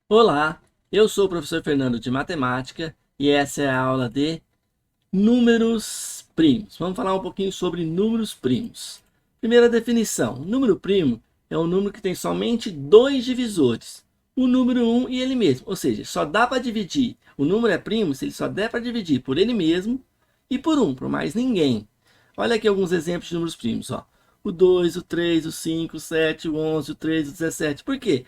Olá, eu sou o professor Fernando de Matemática e essa é a aula de números primos. Vamos falar um pouquinho sobre números primos. Primeira definição: número primo é um número que tem somente dois divisores, o número 1 e ele mesmo. Ou seja, só dá para dividir. O número é primo se ele só der para dividir por ele mesmo e por 1, por mais ninguém. Olha aqui alguns exemplos de números primos. Ó. O 2, o 3, o 5, o 7, o 11, o 13, o 17. Por quê?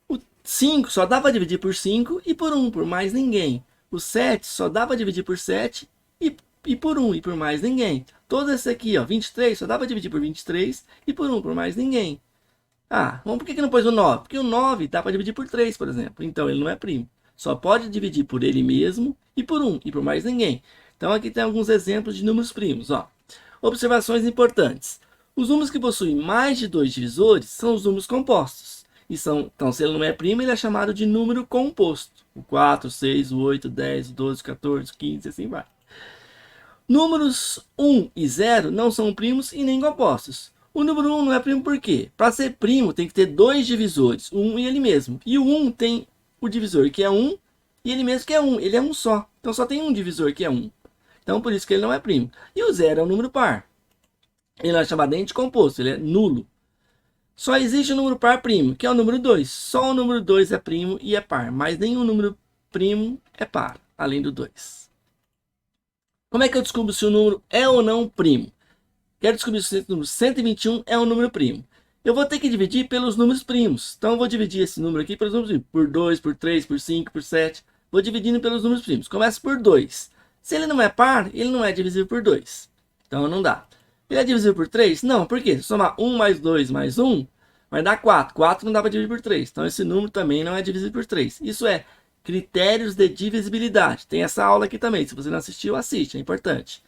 O 5 só dá para dividir por 5 e por 1, por mais ninguém. O 7 só dá para dividir por 7 e por 1 e por mais ninguém. Todo esse aqui, ó, 23, só dá para dividir por 23 e por 1, por mais ninguém. Ah, por que não pôs o 9? Porque o 9 dá para dividir por 3, por exemplo. Então ele não é primo. Só pode dividir por ele mesmo e por 1 e por mais ninguém. Então aqui tem alguns exemplos de números primos. Ó. Observações importantes. Os números que possuem mais de dois divisores são os números compostos. Então, se ele não é primo, ele é chamado de número composto. O 4, o 6, o 8, o 10, o 12, o 14, o 15 e assim vai. Números 1 e 0 não são primos e nem compostos. O número 1 não é primo por quê? Para ser primo tem que ter dois divisores, o 1 e ele mesmo. E o 1 tem o divisor que é 1 e ele mesmo que é 1. Ele é um só. Então só tem um divisor que é 1. Então por isso que ele não é primo. E o 0 é um número par. Ele não é chamado nem de composto, ele é nulo. Só existe o número par primo, que é o número 2. Só o número 2 é primo e é par, mas nenhum número primo é par, além do 2. Como é que eu descubro se o número é ou não primo? Quero descobrir se o número 121 é um número primo. Eu vou ter que dividir pelos números primos. Então eu vou dividir esse número aqui pelos números primos. Por 2, por 3, por 5, por 7. Vou dividindo pelos números primos. Começa por 2. Se ele não é par, ele não é divisível por 2. Então não dá. Ele é divisível por 3? Não, por quê? Se somar 1 mais 2 mais 1, vai dar 4. 4 não dá para dividir por 3. Então esse número também não é divisível por 3. Isso é critérios de divisibilidade. Tem essa aula aqui também. Se você não assistiu, assiste. É importante.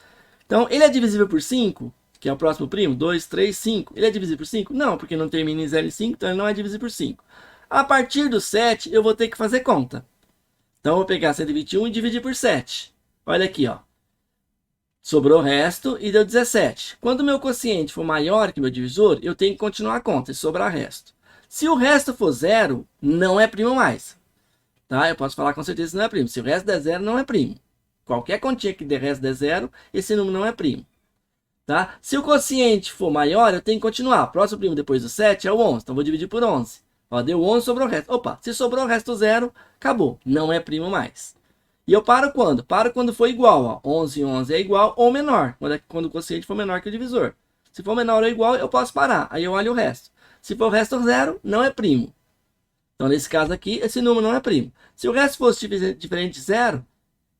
Então, ele é divisível por 5, que é o próximo primo. 2, 3, 5. Ele é divisível por 5? Não, porque não termina em 0 e 5, então ele não é divisível por 5. A partir do 7, eu vou ter que fazer conta. Então, eu vou pegar 121 e dividir por 7. Olha aqui, ó. Sobrou o resto e deu 17. Quando o meu quociente for maior que o meu divisor, eu tenho que continuar a conta e sobrar resto. Se o resto for 0, não é primo mais. Tá? Eu posso falar com certeza que não é primo. Se o resto der 0, não é primo. Qualquer continha que der resto der 0, esse número não é primo. Tá? Se o quociente for maior, eu tenho que continuar. Próximo primo depois do 7 é o 11. Então, vou dividir por 11. Ó, deu 11, sobrou o resto. Opa, se sobrou o resto 0, acabou. Não é primo mais. E eu paro quando? Paro quando for igual. Ó. 11 e 11 é igual ou menor. Quando o quociente for menor que o divisor. Se for menor ou igual, eu posso parar. Aí eu olho o resto. Se for o resto 0, não é primo. Então, nesse caso aqui, esse número não é primo. Se o resto fosse diferente de 0,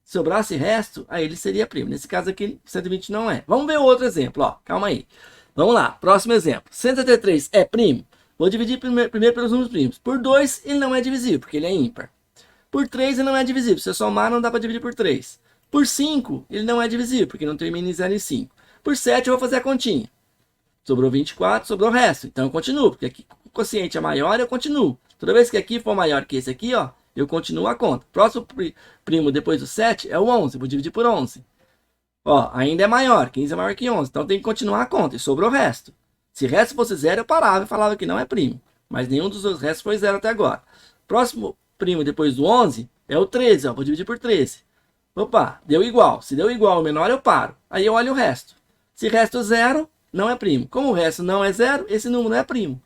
sobrasse resto, aí ele seria primo. Nesse caso aqui, 120 não é. Vamos ver o outro exemplo. Ó. Calma aí. Vamos lá. Próximo exemplo. 173 é primo? Vou dividir primeiro pelos números primos. Por 2, ele não é divisível, porque ele é ímpar. Por 3, ele não é divisível. Se eu somar, não dá para dividir por 3. Por 5, ele não é divisível, porque não termina em 0 e 5. Por 7, eu vou fazer a continha. Sobrou 24, sobrou o resto. Então, eu continuo, porque aqui o quociente é maior, eu continuo. Toda vez que aqui for maior que esse aqui, ó, eu continuo a conta. Próximo primo depois do 7 é o 11. Vou dividir por 11. Ó, ainda é maior. 15 é maior que 11. Então, tem que continuar a conta. E sobrou o resto. Se o resto fosse 0, eu parava e falava que não é primo. Mas nenhum dos dois restos foi 0 até agora. Próximo primo depois do 11 é o 13. Ó, vou dividir por 13. Opa, deu igual. Se deu igual ou menor, eu paro. Aí eu olho o resto. Se resto 0, não é primo. Como o resto não é 0, esse número não é primo.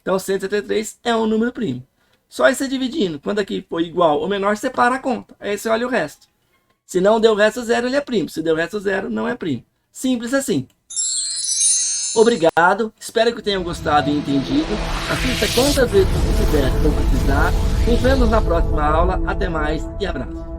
Então, 173 é um número primo. Só você dividindo. Quando aqui for igual ou menor, separa a conta. Aí você olha o resto. Se não deu o resto 0, ele é primo. Se deu o resto 0, não é primo. Simples assim. Obrigado. Espero que tenham gostado e entendido. Assista quantas vezes você quiser ou precisar. Nos vemos na próxima aula. Até mais e abraço.